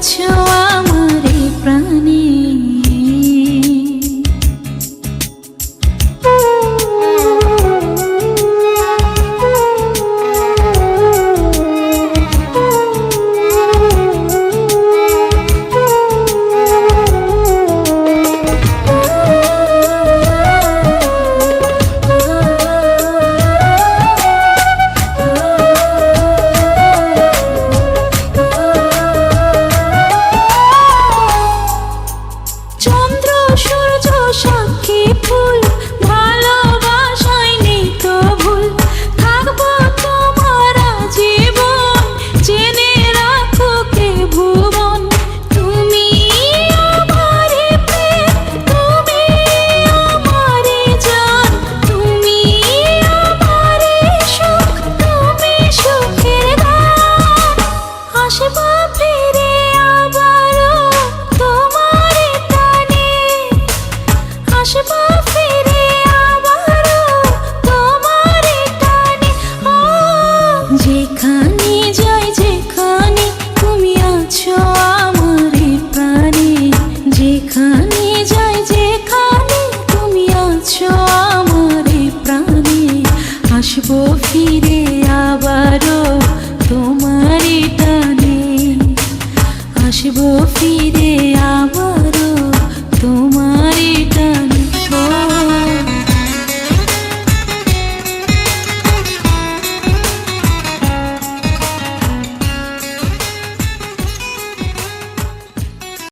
আছো আমার এই প্রাণে। সাক্ষী ফুল ভালোবাসায় নেই তো ভুল, থাকবো তোমার জীবন, জেনে রাখো কে ভুবন। তুমি আমারে প্রেম, তুমি আমারে জান, তুমি আমারে সুখ, তুমি সুখের গান। আসবো ফিরে আবারও তোমার টানে, আসবো ফিরে আবারও তোমার টানে। যেখানে যাই যেখানে তুমি আছো আমার প্রাণে, যেখানে যাই যেখানে তুমি আছো আমার প্রাণে। আসবো ফিরে আবারও তোমার টানে, আসবো ফিরে আবারও তোমার